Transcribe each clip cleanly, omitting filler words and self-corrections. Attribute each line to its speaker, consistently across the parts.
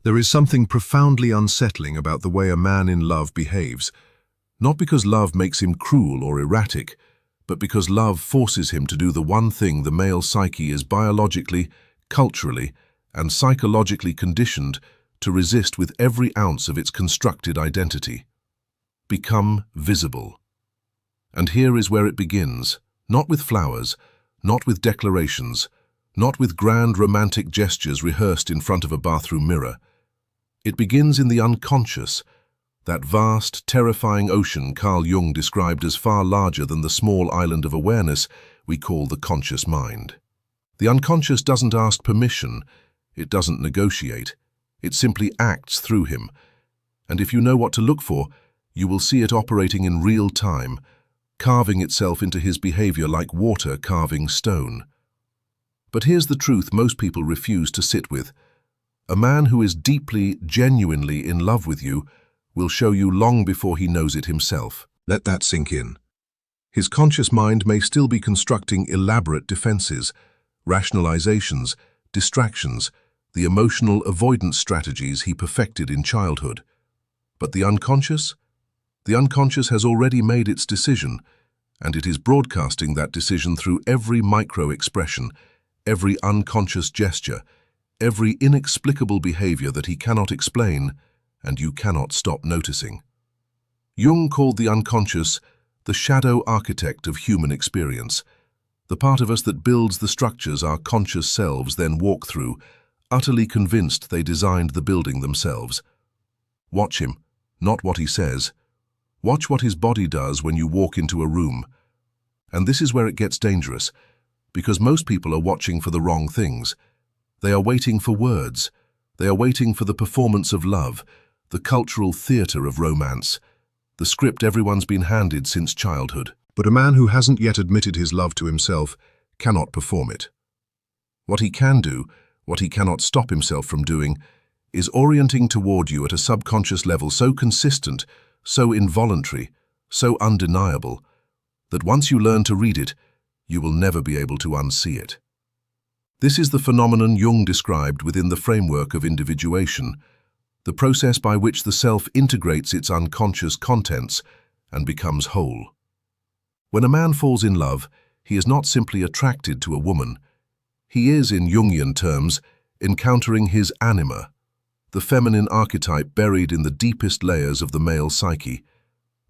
Speaker 1: There is something profoundly unsettling about the way a man in love behaves, not because love makes him cruel or erratic, but because love forces him to do the one thing the male psyche is biologically, culturally, and psychologically conditioned to resist with every ounce of its constructed identity: become visible. And here is where it begins, not with flowers, not with declarations, not with grand romantic gestures rehearsed in front of a bathroom mirror. It begins in the unconscious, that vast, terrifying ocean Carl Jung described as far larger than the small island of awareness we call the conscious mind. The unconscious doesn't ask permission, it doesn't negotiate, it simply acts through him. And if you know what to look for, you will see it operating in real time, carving itself into his behavior like water carving stone. But here's the truth most people refuse to sit with. A man who is deeply, genuinely in love with you will show you long before he knows it himself. Let that sink in. His conscious mind may still be constructing elaborate defenses, rationalizations, distractions, the emotional avoidance strategies he perfected in childhood. But the unconscious? The unconscious has already made its decision, and it is broadcasting that decision through every micro-expression, every unconscious gesture, every inexplicable behavior that he cannot explain and you cannot stop noticing. Jung called the unconscious the shadow architect of human experience, the part of us that builds the structures our conscious selves then walk through, utterly convinced they designed the building themselves. Watch him, not what he says. Watch what his body does when you walk into a room. And this is where it gets dangerous, because most people are watching for the wrong things. They are waiting for words. They are waiting for the performance of love, the cultural theater of romance, the script everyone's been handed since childhood. But a man who hasn't yet admitted his love to himself cannot perform it. What he can do, what he cannot stop himself from doing, is orienting toward you at a subconscious level so consistent, so involuntary, so undeniable, that once you learn to read it, you will never be able to unsee it. This is the phenomenon Jung described within the framework of individuation, the process by which the self integrates its unconscious contents and becomes whole. When a man falls in love, he is not simply attracted to a woman. He is, in Jungian terms, encountering his anima, the feminine archetype buried in the deepest layers of the male psyche,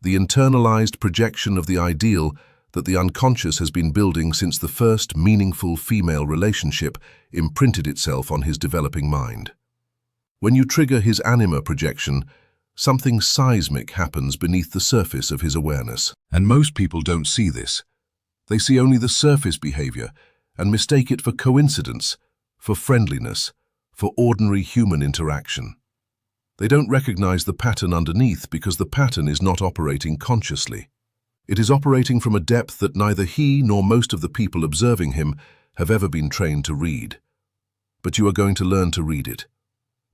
Speaker 1: the internalized projection of the ideal that the unconscious has been building since the first meaningful female relationship imprinted itself on his developing mind. When you trigger his anima projection, something seismic happens beneath the surface of his awareness. And most people don't see this. They see only the surface behavior and mistake it for coincidence, for friendliness, for ordinary human interaction. They don't recognize the pattern underneath because the pattern is not operating consciously. It is operating from a depth that neither he nor most of the people observing him have ever been trained to read. But you are going to learn to read it.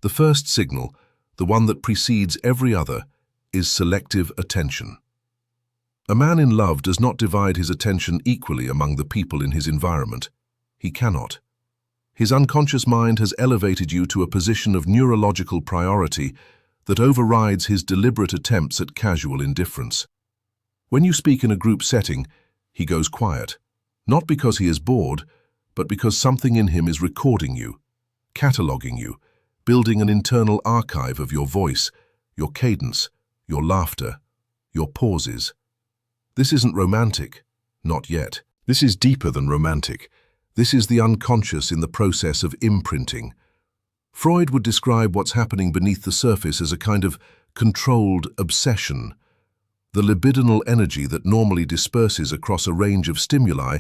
Speaker 1: The first signal, the one that precedes every other, is selective attention. A man in love does not divide his attention equally among the people in his environment. He cannot. His unconscious mind has elevated you to a position of neurological priority that overrides his deliberate attempts at casual indifference. When you speak in a group setting, he goes quiet, not because he is bored, but because something in him is recording you, cataloging you, building an internal archive of your voice, your cadence, your laughter, your pauses. This isn't romantic, not yet. This is deeper than romantic. This is the unconscious in the process of imprinting. Freud would describe what's happening beneath the surface as a kind of controlled obsession. The libidinal energy that normally disperses across a range of stimuli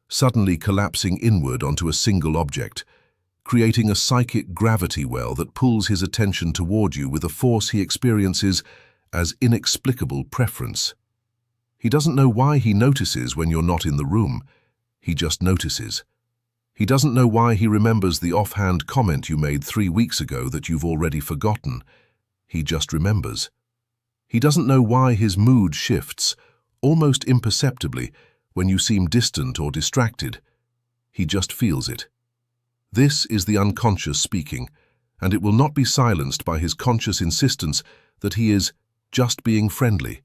Speaker 1: suddenly collapsing inward onto a single object, creating a psychic gravity well that pulls his attention toward you with a force he experiences as inexplicable preference. He doesn't know why he notices when you're not in the room. He just notices. He doesn't know why he remembers the offhand comment you made 3 weeks ago that you've already forgotten. He just remembers. He doesn't know why his mood shifts, almost imperceptibly, when you seem distant or distracted. He just feels it. This is the unconscious speaking, and it will not be silenced by his conscious insistence that he is just being friendly,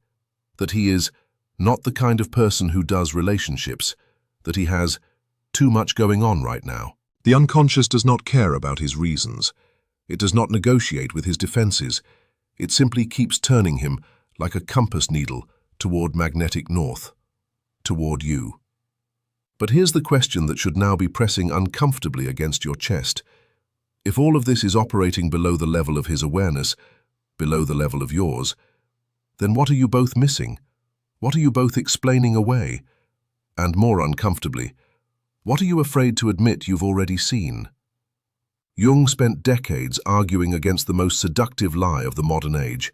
Speaker 1: that he is not the kind of person who does relationships, that he has too much going on right now. The unconscious does not care about his reasons. It does not negotiate with his defenses. It simply keeps turning him like a compass needle toward magnetic north, toward you. But here's the question that should now be pressing uncomfortably against your chest. If all of this is operating below the level of his awareness, below the level of yours, then what are you both missing? What are you both explaining away? And more uncomfortably, what are you afraid to admit you've already seen? Jung spent decades arguing against the most seductive lie of the modern age,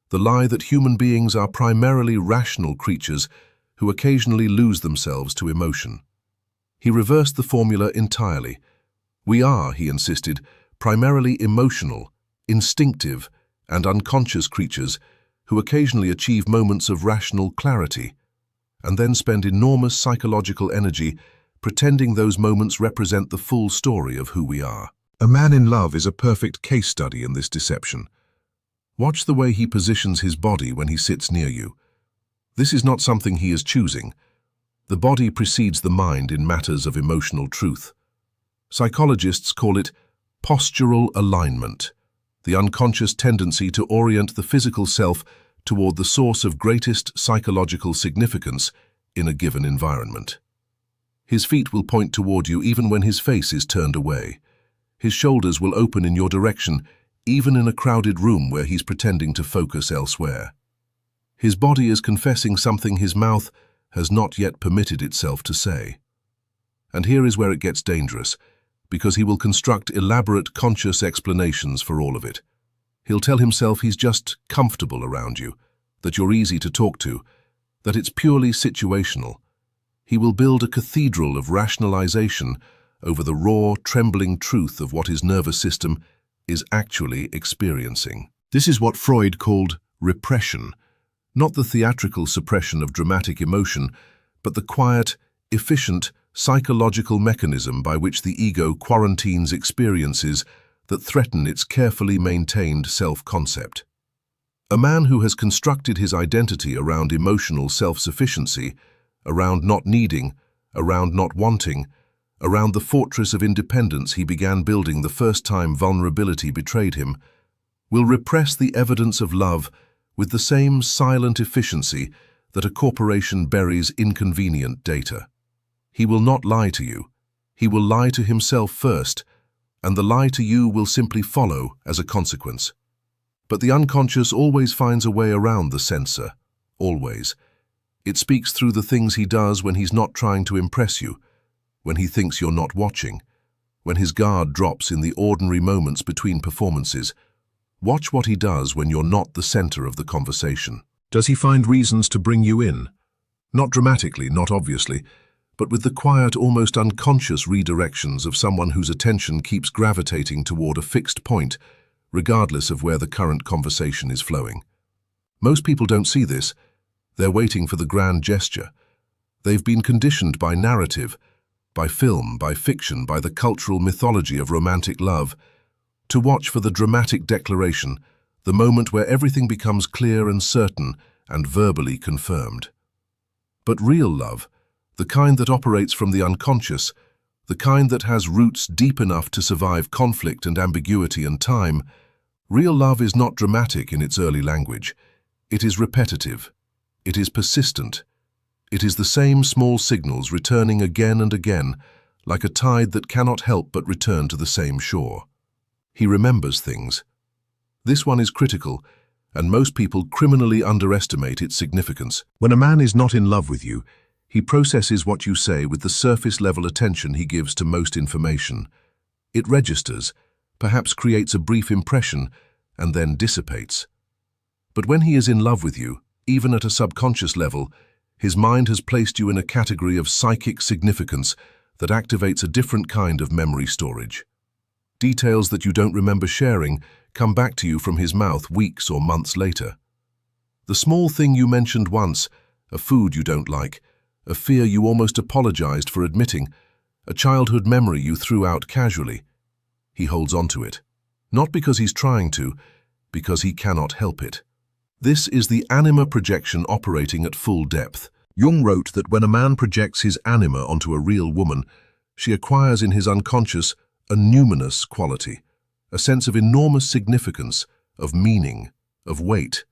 Speaker 1: the lie that human beings are primarily rational creatures who occasionally lose themselves to emotion. He reversed the formula entirely. We are, he insisted, primarily emotional, instinctive, and unconscious creatures who occasionally achieve moments of rational clarity, and then spend enormous psychological energy pretending those moments represent the full story of who we are. A man in love is a perfect case study in this deception. Watch the way he positions his body when he sits near you. This is not something he is choosing. The body precedes the mind in matters of emotional truth. Psychologists call it postural alignment, the unconscious tendency to orient the physical self toward the source of greatest psychological significance in a given environment. His feet will point toward you even when his face is turned away. His shoulders will open in your direction even in a crowded room where he's pretending to focus elsewhere. His body is confessing something his mouth has not yet permitted itself to say. And here is where it gets dangerous, because he will construct elaborate conscious explanations for all of it. He'll tell himself he's just comfortable around you, that you're easy to talk to, that it's purely situational. He will build a cathedral of rationalization over the raw, trembling truth of what his nervous system is actually experiencing. This is what Freud called repression, not the theatrical suppression of dramatic emotion, but the quiet, efficient, psychological mechanism by which the ego quarantines experiences that threaten its carefully maintained self-concept. A man who has constructed his identity around emotional self-sufficiency, around not needing, around not wanting, around the fortress of independence he began building the first time vulnerability betrayed him, will repress the evidence of love with the same silent efficiency that a corporation buries inconvenient data. He will not lie to you. He will lie to himself first, and the lie to you will simply follow as a consequence. But the unconscious always finds a way around the censor, always. It speaks through the things he does when he's not trying to impress you, when he thinks you're not watching, when his guard drops in the ordinary moments between performances. Watch what he does when you're not the center of the conversation. Does he find reasons to bring you in? Not dramatically, not obviously, but with the quiet, almost unconscious redirections of someone whose attention keeps gravitating toward a fixed point, regardless of where the current conversation is flowing. Most people don't see this. They're waiting for the grand gesture. They've been conditioned by narrative, by film, by fiction, by the cultural mythology of romantic love, to watch for the dramatic declaration, the moment where everything becomes clear and certain and verbally confirmed. But real love, the kind that operates from the unconscious, the kind that has roots deep enough to survive conflict and ambiguity and time, real love is not dramatic in its early language. It is repetitive. It is persistent. It is the same small signals returning again and again, like a tide that cannot help but return to the same shore. He remembers things. This one is critical, and most people criminally underestimate its significance. When a man is not in love with you, he processes what you say with the surface-level attention he gives to most information. It registers, perhaps creates a brief impression, and then dissipates. But when he is in love with you, even at a subconscious level, his mind has placed you in a category of psychic significance that activates a different kind of memory storage. Details that you don't remember sharing come back to you from his mouth weeks or months later. The small thing you mentioned once, a food you don't like, a fear you almost apologized for admitting, a childhood memory you threw out casually. He holds on to it. Not because he's trying to, because he cannot help it. This is the anima projection operating at full depth. Jung wrote that when a man projects his anima onto a real woman, she acquires in his unconscious a numinous quality, a sense of enormous significance, of meaning, of weight,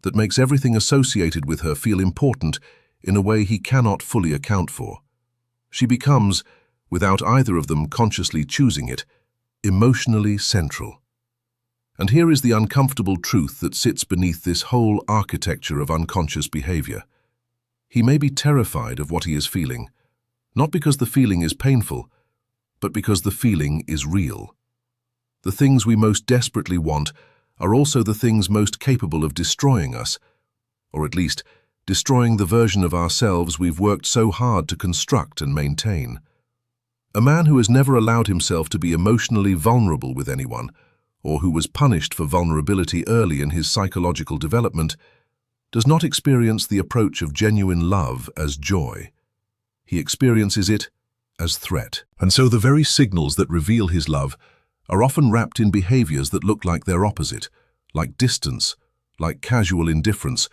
Speaker 1: that makes everything associated with her feel important in a way he cannot fully account for. She becomes, without either of them consciously choosing it, emotionally central. And here is the uncomfortable truth that sits beneath this whole architecture of unconscious behavior. He may be terrified of what he is feeling, not because the feeling is painful, but because the feeling is real. The things we most desperately want are also the things most capable of destroying us, or at least destroying the version of ourselves we've worked so hard to construct and maintain. A man who has never allowed himself to be emotionally vulnerable with anyone, or who was punished for vulnerability early in his psychological development, does not experience the approach of genuine love as joy. He experiences it as threat. And so the very signals that reveal his love are often wrapped in behaviors that look like their opposite, like distance, like casual indifference,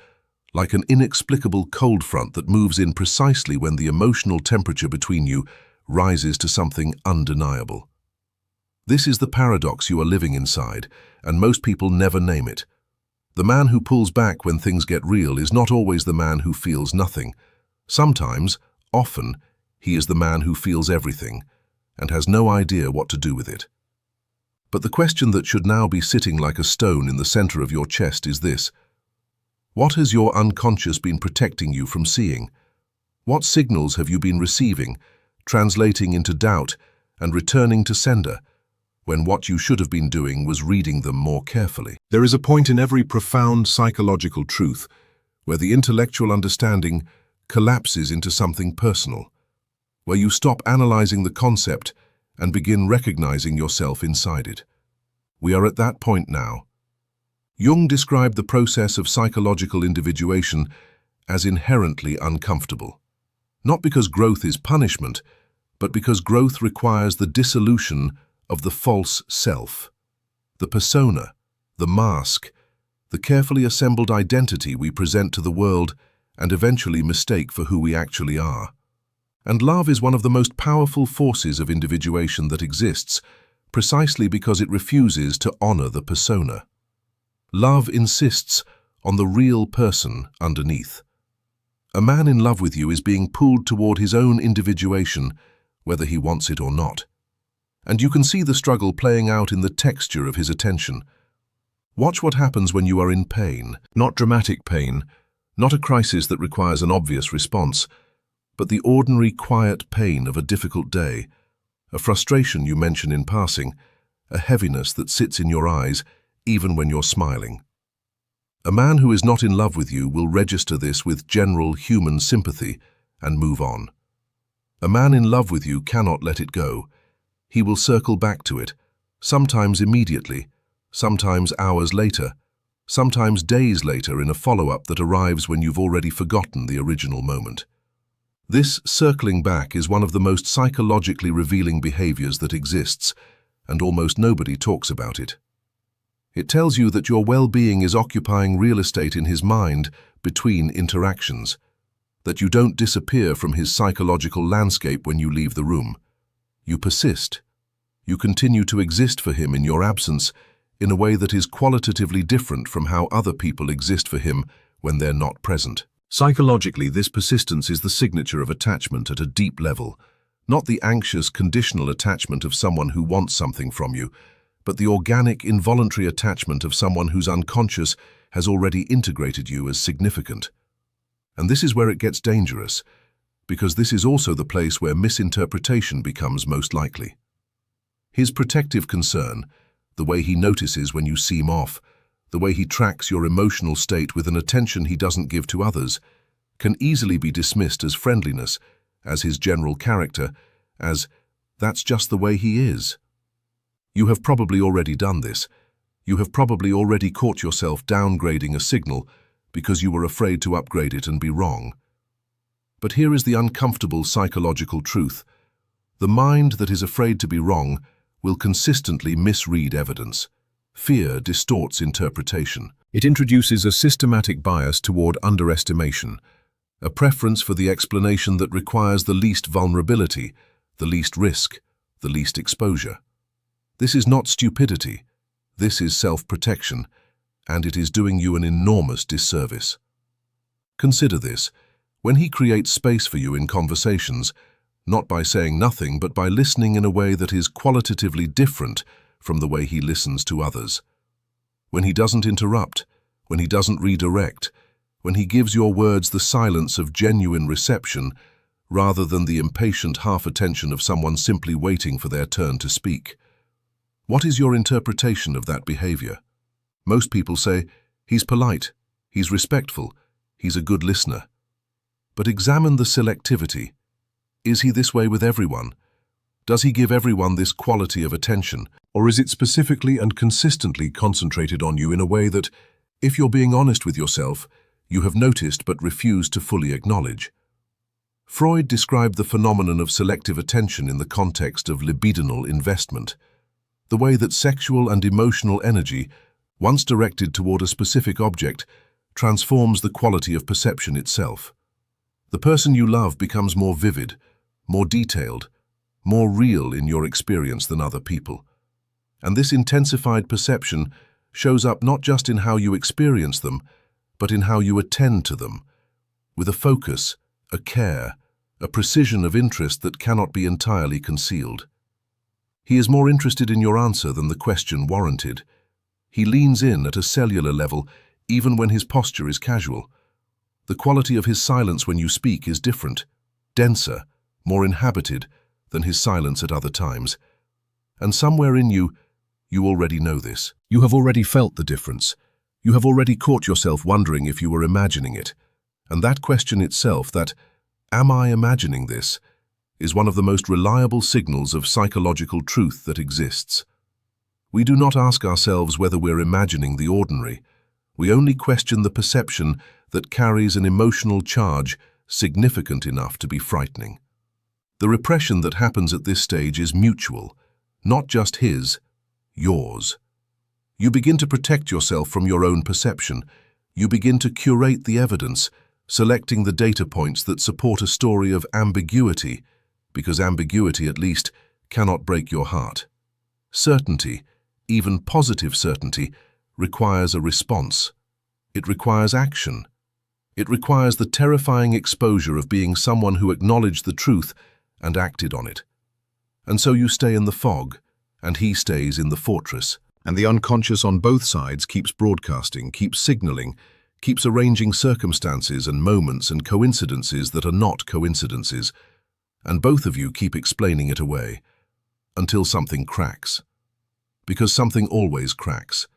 Speaker 1: like an inexplicable cold front that moves in precisely when the emotional temperature between you rises to something undeniable. This is the paradox you are living inside, and most people never name it. The man who pulls back when things get real is not always the man who feels nothing. Sometimes, often, he is the man who feels everything and has no idea what to do with it. But the question that should now be sitting like a stone in the center of your chest is this: what has your unconscious been protecting you from seeing? What signals have you been receiving, translating into doubt and returning to sender, when what you should have been doing was reading them more carefully? There is a point in every profound psychological truth where the intellectual understanding collapses into something personal, where you stop analyzing the concept and begin recognizing yourself inside it. We are at that point now. Jung described the process of psychological individuation as inherently uncomfortable, not because growth is punishment, but because growth requires the dissolution of the false self, the persona, the mask, the carefully assembled identity we present to the world and eventually mistake for who we actually are. And love is one of the most powerful forces of individuation that exists, precisely because it refuses to honor the persona. Love insists on the real person underneath. A man in love with you is being pulled toward his own individuation, whether he wants it or not. And you can see the struggle playing out in the texture of his attention. Watch what happens when you are in pain, not dramatic pain, not a crisis that requires an obvious response, but the ordinary quiet pain of a difficult day, a frustration you mention in passing, a heaviness that sits in your eyes even when you're smiling. A man who is not in love with you will register this with general human sympathy and move on. A man in love with you cannot let it go. He will circle back to it, sometimes immediately, sometimes hours later, sometimes days later in a follow-up that arrives when you've already forgotten the original moment. This circling back is one of the most psychologically revealing behaviors that exists, and almost nobody talks about it. It tells you that your well-being is occupying real estate in his mind between interactions, that you don't disappear from his psychological landscape when you leave the room. You persist. You continue to exist for him in your absence in a way that is qualitatively different from how other people exist for him when they're not present. Psychologically, this persistence is the signature of attachment at a deep level, not the anxious, conditional attachment of someone who wants something from you, but the organic, involuntary attachment of someone whose unconscious has already integrated you as significant. And this is where it gets dangerous, because this is also the place where misinterpretation becomes most likely. His protective concern, the way he notices when you seem off, the way he tracks your emotional state with an attention he doesn't give to others, can easily be dismissed as friendliness, as his general character, as that's just the way he is. You have probably already done this. You have probably already caught yourself downgrading a signal because you were afraid to upgrade it and be wrong. But here is the uncomfortable psychological truth. The mind that is afraid to be wrong will consistently misread evidence. Fear distorts interpretation. It introduces a systematic bias toward underestimation, a preference for the explanation that requires the least vulnerability, the least risk, the least exposure. This is not stupidity. This is self-protection, and it is doing you an enormous disservice. Consider this. When he creates space for you in conversations, not by saying nothing, but by listening in a way that is qualitatively different from the way he listens to others. When he doesn't interrupt, when he doesn't redirect, when he gives your words the silence of genuine reception rather than the impatient half-attention of someone simply waiting for their turn to speak. What is your interpretation of that behavior? Most people say, he's polite, he's respectful, he's a good listener. But examine the selectivity. Is he this way with everyone? Does he give everyone this quality of attention? Or is it specifically and consistently concentrated on you in a way that, if you're being honest with yourself, you have noticed but refused to fully acknowledge? Freud described the phenomenon of selective attention in the context of libidinal investment, the way that sexual and emotional energy, once directed toward a specific object, transforms the quality of perception itself. The person you love becomes more vivid, more detailed, more real in your experience than other people. And this intensified perception shows up not just in how you experience them, but in how you attend to them, with a focus, a care, a precision of interest that cannot be entirely concealed. He is more interested in your answer than the question warranted. He leans in at a cellular level, even when his posture is casual. The quality of his silence when you speak is different, denser, more inhabited than his silence at other times. And somewhere in you, you already know this. You have already felt the difference. You have already caught yourself wondering if you were imagining it. And that question itself, that, am I imagining this, is one of the most reliable signals of psychological truth that exists. We do not ask ourselves whether we're imagining the ordinary. We only question the perception that carries an emotional charge significant enough to be frightening. The repression that happens at this stage is mutual, not just his, yours. You begin to protect yourself from your own perception. You begin to curate the evidence, selecting the data points that support a story of ambiguity, because ambiguity, at least, cannot break your heart. Certainty, even positive certainty, requires a response. It requires action. It requires the terrifying exposure of being someone who acknowledged the truth and acted on it. And so you stay in the fog, and he stays in the fortress. And the unconscious on both sides keeps broadcasting, keeps signaling, keeps arranging circumstances and moments and coincidences that are not coincidences. And both of you keep explaining it away, until something cracks. Because something always cracks.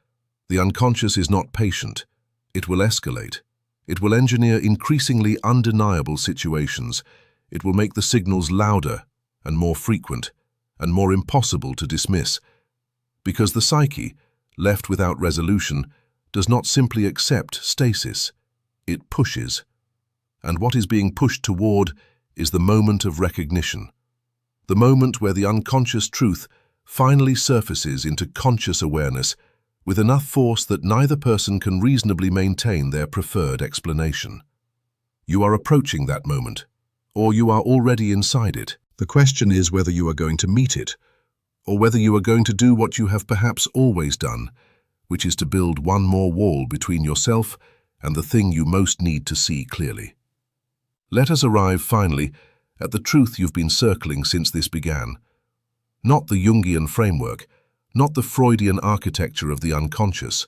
Speaker 1: The unconscious is not patient. It will escalate. It will engineer increasingly undeniable situations. It will make the signals louder and more frequent and more impossible to dismiss. Because the psyche, left without resolution, does not simply accept stasis. It pushes. And what is being pushed toward is the moment of recognition. The moment where the unconscious truth finally surfaces into conscious awareness with enough force that neither person can reasonably maintain their preferred explanation. You are approaching that moment, or you are already inside it. The question is whether you are going to meet it, or whether you are going to do what you have perhaps always done, which is to build one more wall between yourself and the thing you most need to see clearly. Let us arrive, finally, at the truth you've been circling since this began. Not the Jungian framework, not the Freudian architecture of the unconscious,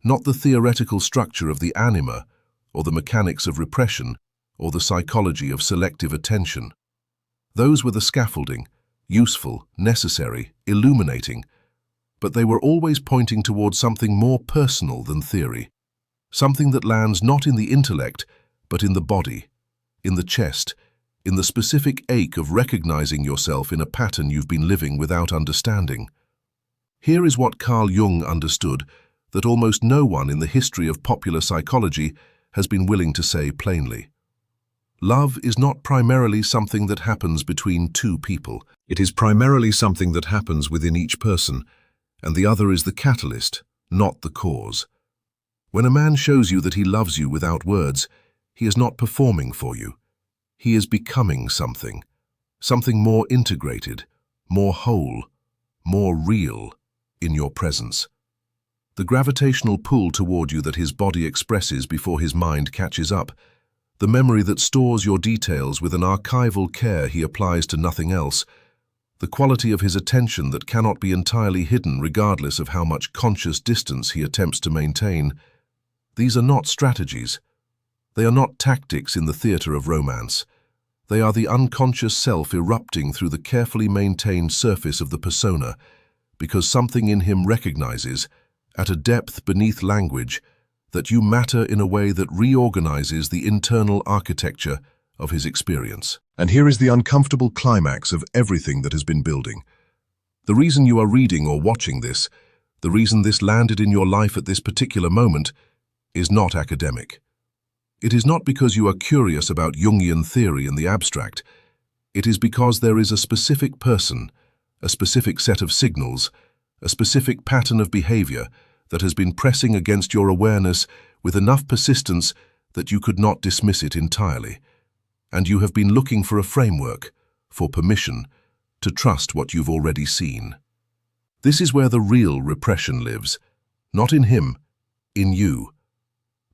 Speaker 1: not the theoretical structure of the anima, or the mechanics of repression, or the psychology of selective attention. Those were the scaffolding, useful, necessary, illuminating, but they were always pointing towards something more personal than theory, something that lands not in the intellect, but in the body, in the chest, in the specific ache of recognizing yourself in a pattern you've been living without understanding. Here is what Carl Jung understood that almost no one in the history of popular psychology has been willing to say plainly. Love is not primarily something that happens between two people. It is primarily something that happens within each person, and the other is the catalyst, not the cause. When a man shows you that he loves you without words, he is not performing for you. He is becoming something more integrated, more whole, more real in your presence. The gravitational pull toward you that his body expresses before his mind catches up, the memory that stores your details with an archival care he applies to nothing else, the quality of his attention that cannot be entirely hidden regardless of how much conscious distance he attempts to maintain. These are not strategies. They are not tactics in the theater of romance. They are the unconscious self erupting through the carefully maintained surface of the persona, because something in him recognizes, at a depth beneath language, that you matter in a way that reorganizes the internal architecture of his experience. And here is the uncomfortable climax of everything that has been building. The reason you are reading or watching this, the reason this landed in your life at this particular moment, is not academic. It is not because you are curious about Jungian theory in the abstract. It is because there is a specific person, a specific set of signals, a specific pattern of behavior that has been pressing against your awareness with enough persistence that you could not dismiss it entirely. And you have been looking for a framework, for permission, to trust what you've already seen. This is where the real repression lives, not in him, in you.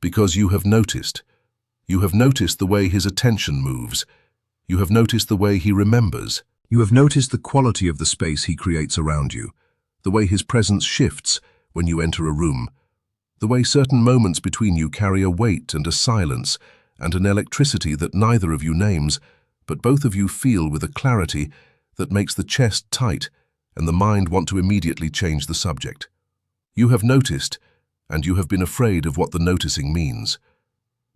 Speaker 1: Because you have noticed. You have noticed the way his attention moves. You have noticed the way he remembers. You have noticed the quality of the space he creates around you, the way his presence shifts when you enter a room, the way certain moments between you carry a weight and a silence and an electricity that neither of you names, but both of you feel with a clarity that makes the chest tight and the mind want to immediately change the subject. You have noticed, and you have been afraid of what the noticing means.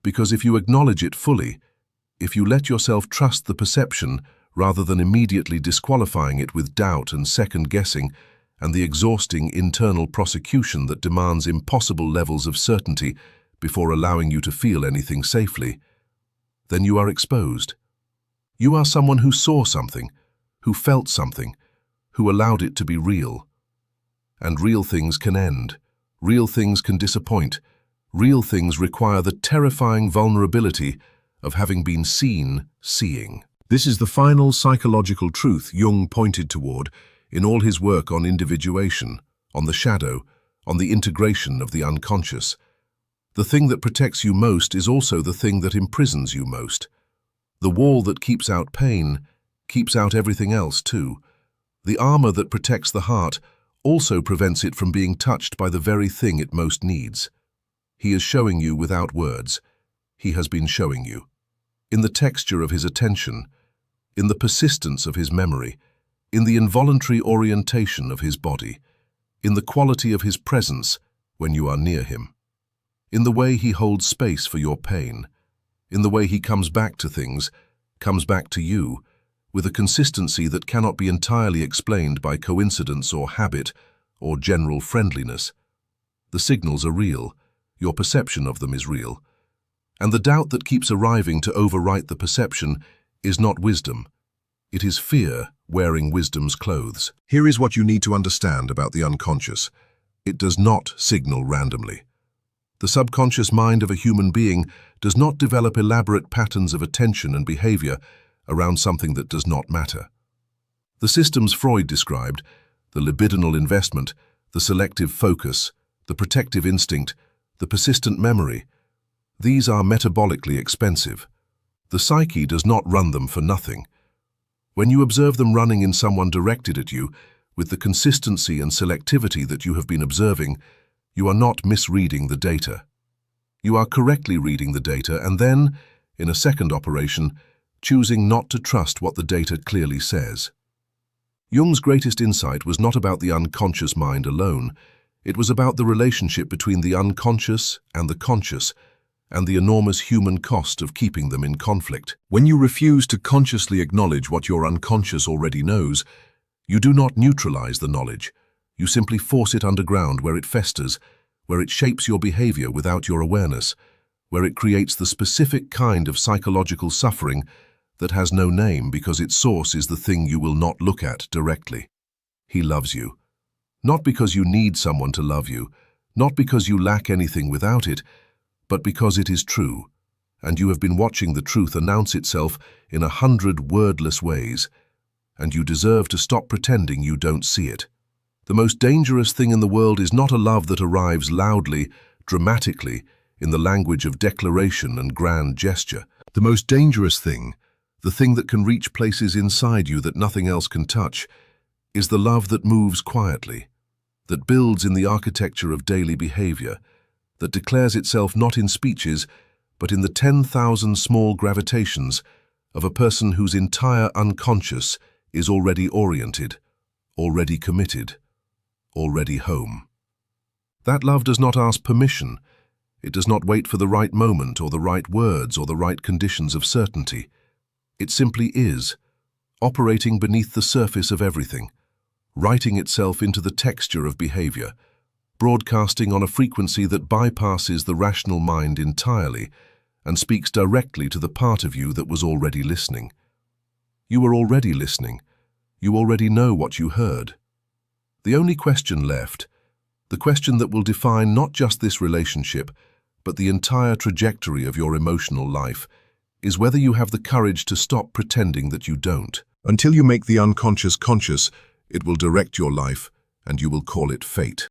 Speaker 1: Because if you acknowledge it fully, if you let yourself trust the perception rather than immediately disqualifying it with doubt and second-guessing and the exhausting internal prosecution that demands impossible levels of certainty before allowing you to feel anything safely, then you are exposed. You are someone who saw something, who felt something, who allowed it to be real. And real things can end. Real things can disappoint. Real things require the terrifying vulnerability of having been seen seeing. This is the final psychological truth Jung pointed toward in all his work on individuation, on the shadow, on the integration of the unconscious. The thing that protects you most is also the thing that imprisons you most. The wall that keeps out pain keeps out everything else too. The armor that protects the heart also prevents it from being touched by the very thing it most needs. He is showing you without words. He has been showing you. In the texture of his attention, in the persistence of his memory, in the involuntary orientation of his body, in the quality of his presence when you are near him, in the way he holds space for your pain, in the way he comes back to things, comes back to you, with a consistency that cannot be entirely explained by coincidence or habit or general friendliness. The signals are real, your perception of them is real, and the doubt that keeps arriving to overwrite the perception is not wisdom. It is fear wearing wisdom's clothes. Here is what you need to understand about the unconscious. It does not signal randomly. The subconscious mind of a human being does not develop elaborate patterns of attention and behavior around something that does not matter. The systems Freud described, the libidinal investment, the selective focus, the protective instinct, the persistent memory, these are metabolically expensive. The psyche does not run them for nothing. When you observe them running in someone directed at you, with the consistency and selectivity that you have been observing, you are not misreading the data. You are correctly reading the data and then, in a second operation, choosing not to trust what the data clearly says. Jung's greatest insight was not about the unconscious mind alone. It was about the relationship between the unconscious and the conscious, and the enormous human cost of keeping them in conflict. When you refuse to consciously acknowledge what your unconscious already knows, you do not neutralize the knowledge. You simply force it underground where it festers, where it shapes your behavior without your awareness, where it creates the specific kind of psychological suffering that has no name because its source is the thing you will not look at directly. He loves you. Not because you need someone to love you, not because you lack anything without it, but because it is true, and you have been watching the truth announce itself in 100 wordless ways, and you deserve to stop pretending you don't see it. The most dangerous thing in the world is not a love that arrives loudly, dramatically, in the language of declaration and grand gesture. The most dangerous thing, the thing that can reach places inside you that nothing else can touch, is the love that moves quietly, that builds in the architecture of daily behavior, that declares itself not in speeches, but in the 10,000 small gravitations of a person whose entire unconscious is already oriented, already committed, already home. That love does not ask permission. It does not wait for the right moment or the right words or the right conditions of certainty. It simply is, operating beneath the surface of everything, writing itself into the texture of behavior, broadcasting on a frequency that bypasses the rational mind entirely and speaks directly to the part of you that was already listening. You were already listening. You already know what you heard. The only question left, the question that will define not just this relationship, but the entire trajectory of your emotional life, is whether you have the courage to stop pretending that you don't. Until you make the unconscious conscious, it will direct your life, and you will call it fate.